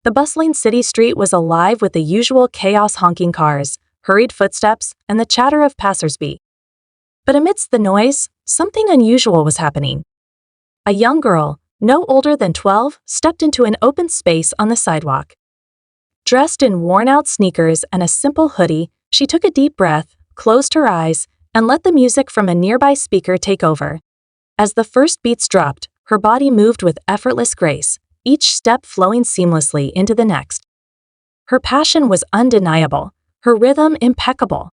The bustling city street was alive with the usual chaos: honking cars, hurried footsteps, and the chatter of passersby. But amidst the noise, something unusual was happening. A young girl, no older than 12, stepped into an open space on the sidewalk. Dressed in worn-out sneakers and a simple hoodie, she took a deep breath, closed her eyes, and let the music from a nearby speaker take over. As the first beats dropped, her body moved with effortless grace, each step flowing seamlessly into the next. Her passion was undeniable, her rhythm impeccable.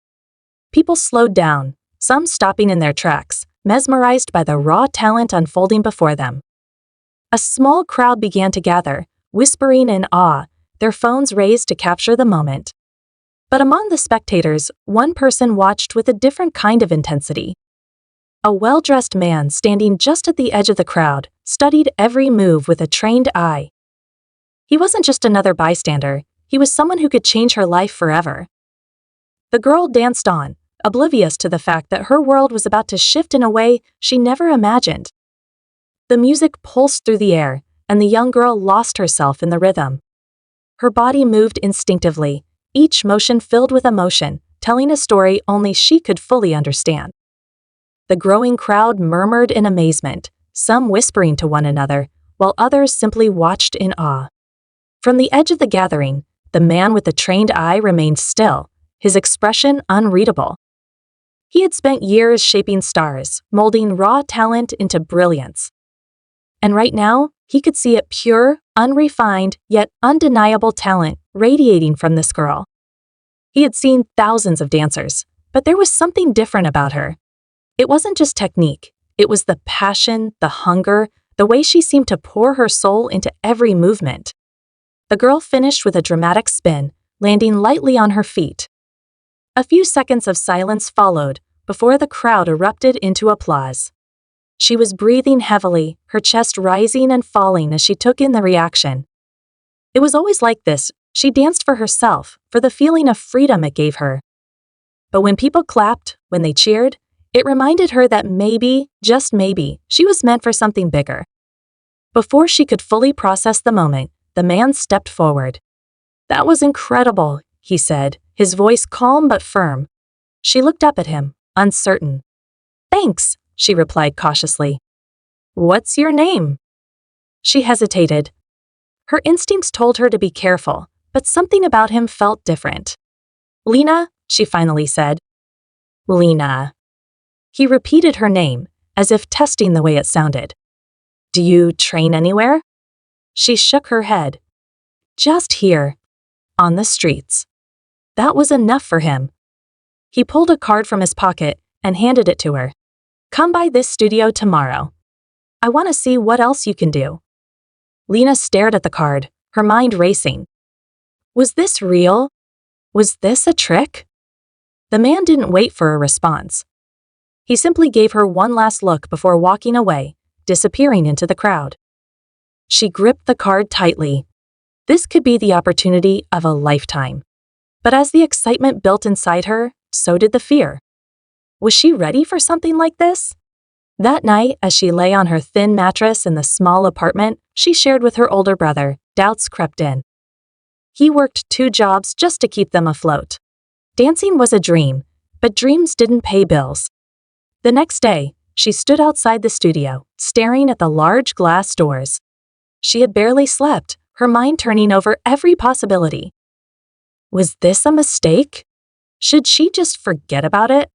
People slowed down, some stopping in their tracks, mesmerized by the raw talent unfolding before them. A small crowd began to gather, whispering in awe, their phones raised to capture the moment. But among the spectators, one person watched with a different kind of intensity. A well-dressed man standing just at the edge of the crowd studied every move with a trained eye. He wasn't just another bystander, he was someone who could change her life forever. The girl danced on, oblivious to the fact that her world was about to shift in a way she never imagined. The music pulsed through the air, and the young girl lost herself in the rhythm. Her body moved instinctively, each motion filled with emotion, telling a story only she could fully understand. The growing crowd murmured in amazement, some whispering to one another, while others simply watched in awe. From the edge of the gathering, the man with the trained eye remained still, his expression unreadable. He had spent years shaping stars, molding raw talent into brilliance. And right now, he could see it: pure, unrefined, yet undeniable talent radiating from this girl. He had seen thousands of dancers, but there was something different about her. It wasn't just technique, it was the passion, the hunger, the way she seemed to pour her soul into every movement. The girl finished with a dramatic spin, landing lightly on her feet. A few seconds of silence followed before the crowd erupted into applause. She was breathing heavily, her chest rising and falling as she took in the reaction. It was always like this: she danced for herself, for the feeling of freedom it gave her. But when people clapped, when they cheered, it reminded her that maybe, just maybe, she was meant for something bigger. Before she could fully process the moment, the man stepped forward. "That was incredible," he said, his voice calm but firm. She looked up at him, uncertain. "Thanks," she replied cautiously. "What's your name?" She hesitated. Her instincts told her to be careful, but something about him felt different. "Lena," she finally said. "Lena." He repeated her name, as if testing the way it sounded. "Do you train anywhere?" She shook her head. "Just here. On the streets." That was enough for him. He pulled a card from his pocket and handed it to her. "Come by this studio tomorrow. I want to see what else you can do." Lena stared at the card, her mind racing. Was this real? Was this a trick? The man didn't wait for a response. He simply gave her one last look before walking away, disappearing into the crowd. She gripped the card tightly. This could be the opportunity of a lifetime. But as the excitement built inside her, so did the fear. Was she ready for something like this? That night, as she lay on her thin mattress in the small apartment she shared with her older brother, doubts crept in. He worked 2 jobs just to keep them afloat. Dancing was a dream, but dreams didn't pay bills. The next day, she stood outside the studio, staring at the large glass doors. She had barely slept, her mind turning over every possibility. Was this a mistake? Should she just forget about it?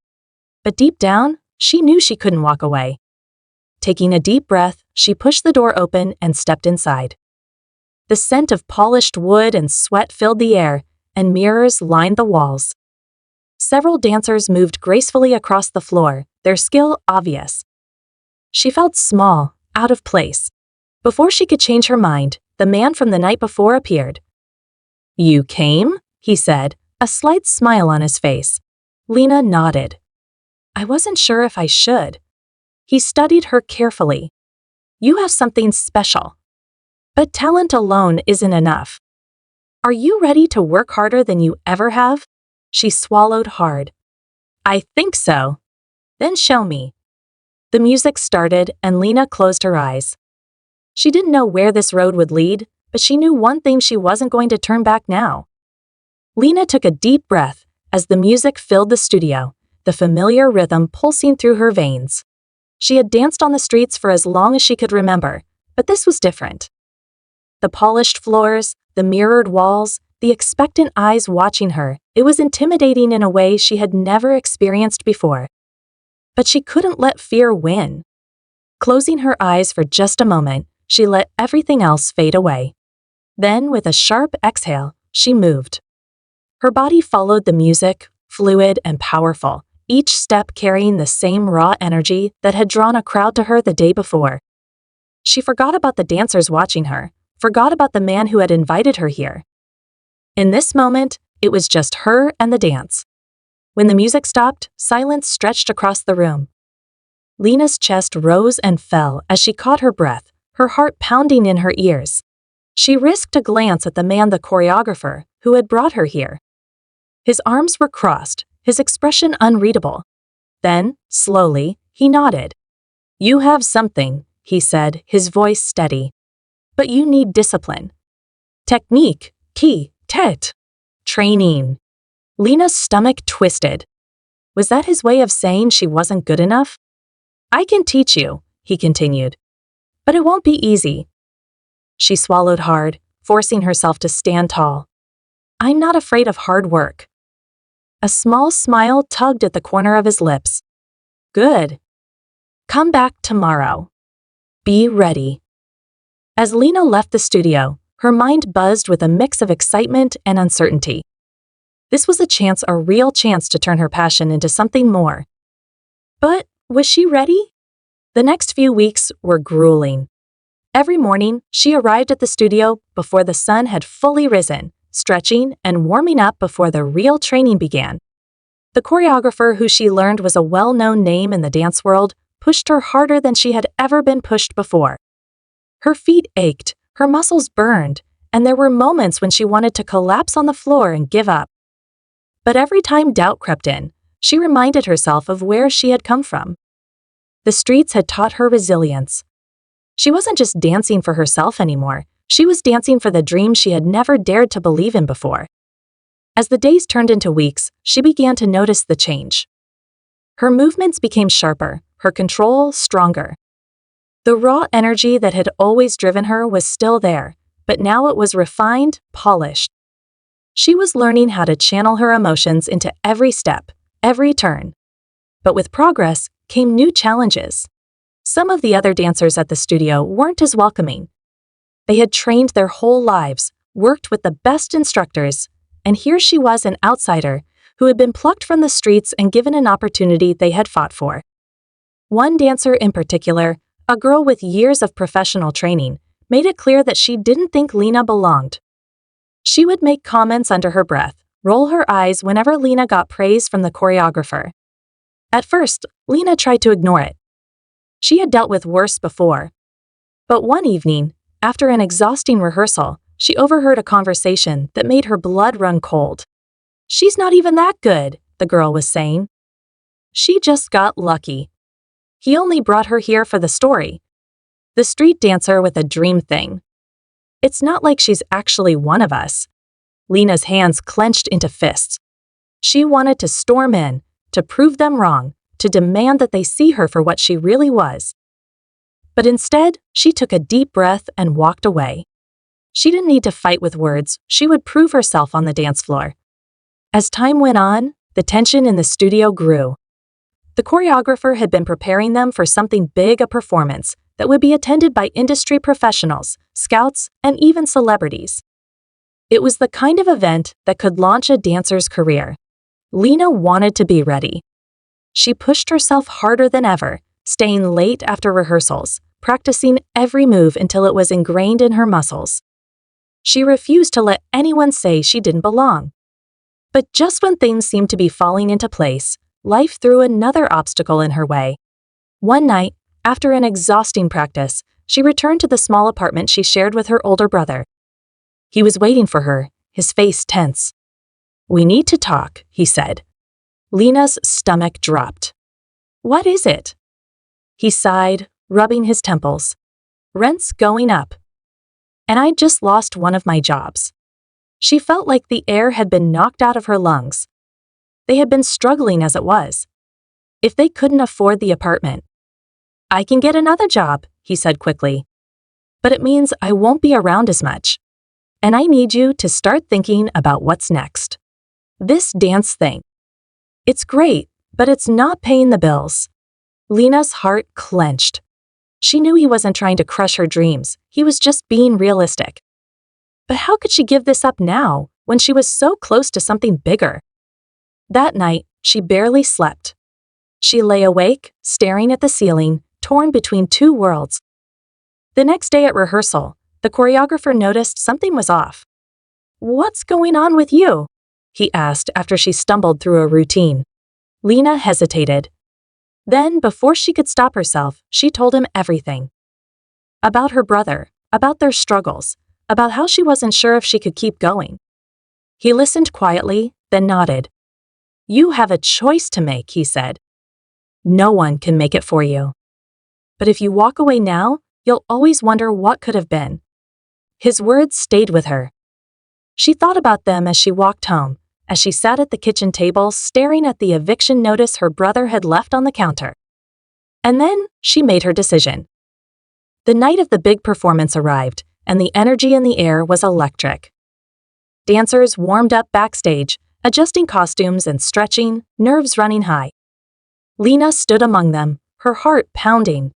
But deep down, she knew she couldn't walk away. Taking a deep breath, she pushed the door open and stepped inside. The scent of polished wood and sweat filled the air, and mirrors lined the walls. Several dancers moved gracefully across the floor, their skill obvious. She felt small, out of place. Before she could change her mind, the man from the night before appeared. "You came?" he said, a slight smile on his face. Lena nodded. "I wasn't sure if I should." He studied her carefully. "You have something special. But talent alone isn't enough. Are you ready to work harder than you ever have?" She swallowed hard. "I think so." "Then show me." The music started and Lena closed her eyes. She didn't know where this road would lead, but she knew one thing: she wasn't going to turn back now. Lena took a deep breath as the music filled the studio, the familiar rhythm pulsing through her veins. She had danced on the streets for as long as she could remember, but this was different. The polished floors, the mirrored walls, the expectant eyes watching her, it was intimidating in a way she had never experienced before. But she couldn't let fear win. Closing her eyes for just a moment, she let everything else fade away. Then, with a sharp exhale, she moved. Her body followed the music, fluid and powerful, each step carrying the same raw energy that had drawn a crowd to her the day before. She forgot about the dancers watching her, forgot about the man who had invited her here. In this moment, it was just her and the dance. When the music stopped, silence stretched across the room. Lena's chest rose and fell as she caught her breath, her heart pounding in her ears. She risked a glance at the man, the choreographer, who had brought her here. His arms were crossed, his expression unreadable. Then, slowly, he nodded. "You have something," he said, his voice steady. "But you need discipline. Technique, key, tet. Training." Lena's stomach twisted. Was that his way of saying she wasn't good enough? "I can teach you," he continued. "But it won't be easy." She swallowed hard, forcing herself to stand tall. "I'm not afraid of hard work." A small smile tugged at the corner of his lips. "Good. Come back tomorrow. Be ready." As Lena left the studio, her mind buzzed with a mix of excitement and uncertainty. This was a real chance to turn her passion into something more. But was she ready? The next few weeks were grueling. Every morning, she arrived at the studio before the sun had fully risen, stretching and warming up before the real training began. The choreographer, who she learned was a well-known name in the dance world, pushed her harder than she had ever been pushed before. Her feet ached, her muscles burned, and there were moments when she wanted to collapse on the floor and give up. But every time doubt crept in, she reminded herself of where she had come from. The streets had taught her resilience. She wasn't just dancing for herself anymore, she was dancing for the dream she had never dared to believe in before. As the days turned into weeks, she began to notice the change. Her movements became sharper, her control stronger. The raw energy that had always driven her was still there, but now it was refined, polished. She was learning how to channel her emotions into every step, every turn. But with progress came new challenges. Some of the other dancers at the studio weren't as welcoming. They had trained their whole lives, worked with the best instructors, and here she was, an outsider who had been plucked from the streets and given an opportunity they had fought for. One dancer in particular, a girl with years of professional training, made it clear that she didn't think Lena belonged. She would make comments under her breath, roll her eyes whenever Lena got praise from the choreographer. At first, Lena tried to ignore it. She had dealt with worse before. But one evening, after an exhausting rehearsal, she overheard a conversation that made her blood run cold. "She's not even that good," the girl was saying. "She just got lucky. He only brought her here for the story. The street dancer with a dream thing. It's not like she's actually one of us." Lena's hands clenched into fists. She wanted to storm in, to prove them wrong, to demand that they see her for what she really was. But instead, she took a deep breath and walked away. She didn't need to fight with words, she would prove herself on the dance floor. As time went on, the tension in the studio grew. The choreographer had been preparing them for something big, a performance that would be attended by industry professionals, scouts, and even celebrities. It was the kind of event that could launch a dancer's career. Lena wanted to be ready. She pushed herself harder than ever, staying late after rehearsals, practicing every move until it was ingrained in her muscles. She refused to let anyone say she didn't belong. But just when things seemed to be falling into place, life threw another obstacle in her way. One night, after an exhausting practice, she returned to the small apartment she shared with her older brother. He was waiting for her, his face tense. "We need to talk," he said. Lena's stomach dropped. "What is it?" He sighed, rubbing his temples. "Rent's going up." And I'd just lost one of my jobs. She felt like the air had been knocked out of her lungs. They had been struggling as it was. If they couldn't afford the apartment, "I can get another job," he said quickly. "But it means I won't be around as much. And I need you to start thinking about what's next. This dance thing. It's great, but it's not paying the bills." Lena's heart clenched. She knew he wasn't trying to crush her dreams, he was just being realistic. But how could she give this up now, when she was so close to something bigger? That night, she barely slept. She lay awake, staring at the ceiling, torn between two worlds. The next day at rehearsal, the choreographer noticed something was off. "What's going on with you?" he asked after she stumbled through a routine. Lena hesitated. Then, before she could stop herself, she told him everything. About her brother, about their struggles, about how she wasn't sure if she could keep going. He listened quietly, then nodded. "You have a choice to make," he said. "No one can make it for you. But if you walk away now, you'll always wonder what could have been." His words stayed with her. She thought about them as she walked home, as she sat at the kitchen table staring at the eviction notice her brother had left on the counter. And then she made her decision. The night of the big performance arrived, and the energy in the air was electric. Dancers warmed up backstage, adjusting costumes and stretching, nerves running high. Lena stood among them, her heart pounding.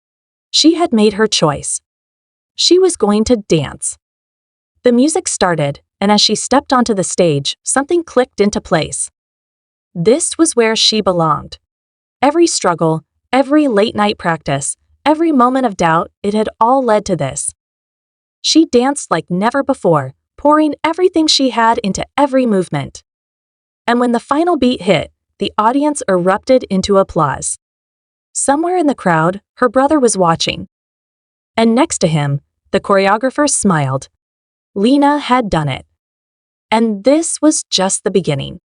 She had made her choice. She was going to dance. The music started, and as she stepped onto the stage, something clicked into place. This was where she belonged. Every struggle, every late-night practice, every moment of doubt, it had all led to this. She danced like never before, pouring everything she had into every movement. And when the final beat hit, the audience erupted into applause. Somewhere in the crowd, her brother was watching. And next to him, the choreographer smiled. Lena had done it. And this was just the beginning.